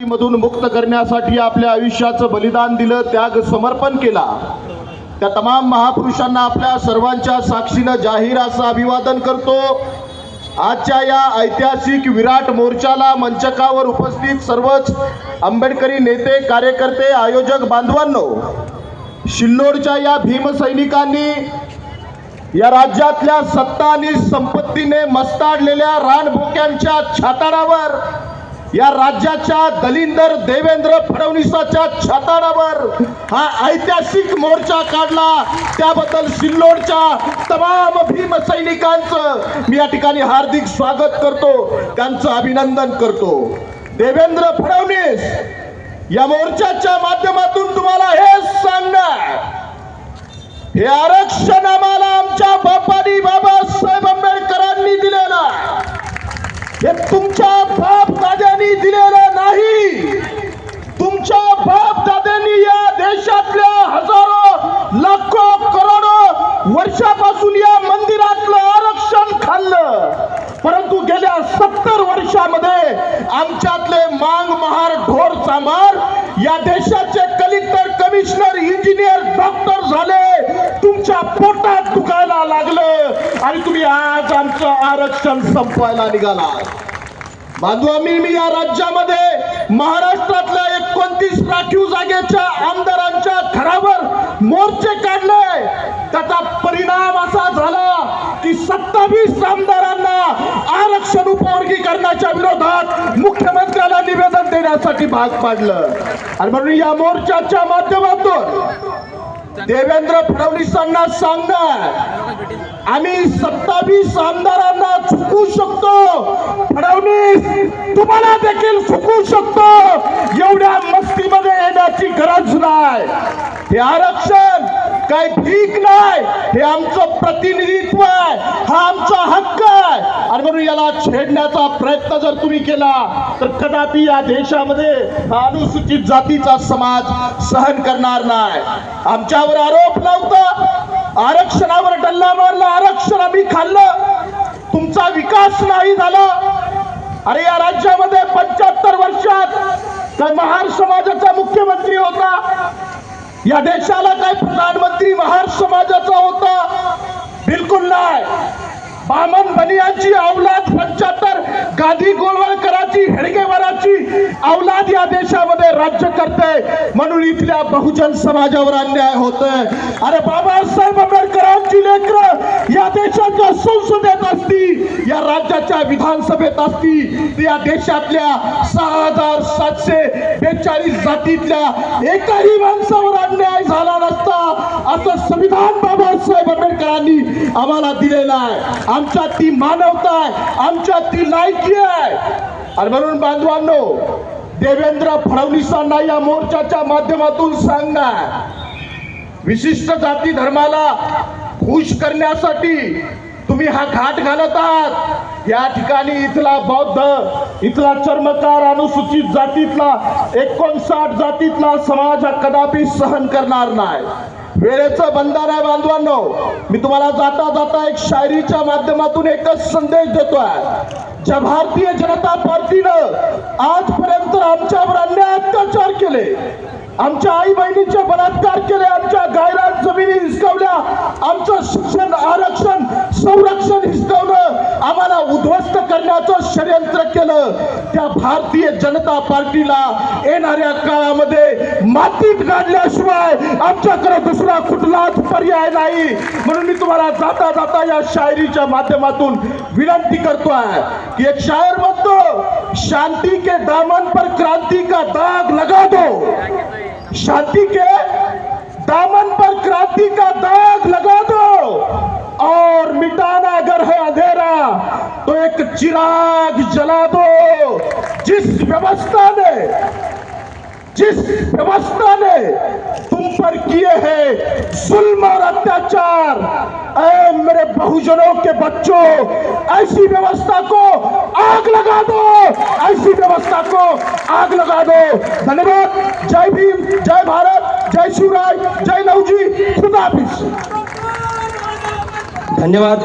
मधून मुक्त करण्यासाठी आपल्या आयुष्याचं बलिदान दिलं, त्याग समर्पण केला, त्या तमाम महापुरुषांना आपल्या सर्वांच्या साक्षीनं जाहीर असं अभिवादन करतो। आजच्या या ऐतिहासिक विराट मोर्चाला मंचकावर उपस्थित सर्वच आंबेडकरी नेते, कार्यकर्ते, आयोजक बांधवांनो, सिल्लोडच्या या भीमसैनिकांनी या राज्यातल्या सत्ता आणि संपत्तीने मस्ताडलेल्या रानभोक्यांच्या छाताडावर, या राज्याच्या दलिंदर देवेंद्र फडणवीसाच्या छाताडावर हा ऐतिहासिक मोर्चा काढला, त्याबद्दल सिल्लोडच्या तमाम भीमसैनिकांचं मी या ठिकाणी हार्दिक स्वागत करतो, त्यांचं अभिनंदन करतो। देवेंद्र फडणवीस, या मोर्चाच्या माध्यमातून तुम्हाला हे सांगणार, हे आरक्षण आम्हाला आमच्या बापांनी, बाबासाहेब आंबेडकरांनी दिलेलं, हे तुमच्या बाप दाद्यांनी दिलेलं नाही। तुमच्या बाप दाद्यांनी या देशातल्या हजारो लाखो करोडो वर्षापासून या मंदिरातलं आरक्षण खाल्लं, परंतु गेल्या 70 वर्षामध्ये आमच्यातले मांग महार ढोर चांभार या देशाचे कलेक्टर, कमिशनर, इंजिनियर, डॉक्टर झाले, तुमच्या पोटात दुखायला लागलं आणि तुम्ही आज आमचं आरक्षण संपवायला निघाला। बांधवांनी, मी या राज्यामध्ये महाराष्ट्रातल्या 29 राखीव जागेच्या आमदारांच्या घरावर मोर्चे काढले, त्याचा परिणाम असा झाला की 27 आमदारांना आरक्षण उपवर्गीकरणाच्या विरोधात मुख्यमंत्र्याला निवेदन देण्यासाठी भाग पाडलं। आणि म्हणून या मोर्चाच्या माध्यमातून देवेंद्र फडणवीसांना सांगणार, आम्ही 27 आमदारांना चुकवू शकतो, फडणवीस तुम्हाला देखील चुकवू शकतो, एवढ्या मस्तीमध्ये येण्याची गरज नाही। हे आरक्षण काय भीक नाही, हे आमचं प्रतिनिधित्व आहे, हा आमचा हक्क आहे। आणि म्हणून याला छेडण्याचा प्रयत्न जर तुम्ही केला तर कदापि या देशामध्ये हा अनुसूचित जातीचा समाज सहन करणार नाही। आमच्यावर आरोप लावता, आरक्षणावर डल्ला मारला, आरक्षण आम्ही खाल्लं, तुमचा विकास नाही झाला। अरे या राज्यामध्ये 75 वर्षात काय महार समाजाचा मुख्यमंत्री होता? या देशाला काय प्रधानमंत्री महार समाजाचा होता? बिलकुल नाही। बामन बनियांची औलाद 75 गादी गोळवळकरांची, हेडगेवाराची औलाद या देशामध्ये राज्य करते, म्हणून इथल्या बहुजन समाजावर अन्याय होतोय। अरे बाबासाहेब आंबेडकरांची लेकरं या देशाच्या संसदेत असती, या राज्याच्या विधानसभेत असती, या देशातल्या 6742 जातीतल्या एकाही माणसावर अन्याय झाला नसता, असं संविधान बाबासाहेब आंबेडकरांनी आम्हाला दिलेलं आहे। आमच्यात ती मानवता आहे, आमच्यात ती लायकी आहे। आणि म्हणून बांधवांनो, देवेंद्र फडणवीसांना या मोर्चाच्या माध्यमातून सांगणार, विशिष्ट जाती धर्माला खुश करण्यासाठी तुम्ही हा घाट घालत आहात। या ठिकाणी इथला बौद्ध, इथला चर्मकार, अनुसूचित जातीतला 59 जातीतला समाज हा कदापि सहन करणार नाही। वेळेचं बंधन आहे बांधवांनो। मी तुम्हाला जाता जाता एक शायरीच्या माध्यमातून एकच संदेश देतोय, ज्या भारतीय जनता पार्टीनं आजपर्यंत आमच्यावर अन्याय अत्याचार केले, आमच्या आई बहिणींचे बलात्कार केले, आमच्या गायरान जमिनी हिसकावल्या, आमचं शिक्षण, आरक्षण, संरक्षण हिसकावलं, आम्हाला उद्ध्वस्त करण्याचं षडयंत्र केलं, त्या भारतीय जनता पार्टीला येणाऱ्या काळामध्ये मातीत गाडल्याशिवाय आमच्याकडे दुसरा कुठलाच पर्याय नाही। म्हणून मी तुम्हाला जाता जाता या शायरीच्या माध्यमातून विनंती करतोय की एक शायर म्हणतो, शांति के दामन पर क्रांति का दाग लगा दो, शांति के दामन पर क्रांति का दाग लगा दो, और मिटाना अगर है अंधेरा तो एक चिराग जला दो। जिस व्यवस्था ने तुम पर किए हैं जुल्म और अत्याचार, ऐ मेरे बहुजनों के बच्चों, ऐसी व्यवस्था को आग लगा दो, ऐसी व्यवस्था को आग लगा दो। धन्यवाद। जय भीम, जय भारत, जय शिवराय, जय लवजी, खुदा हाफिज। धन्यवाद।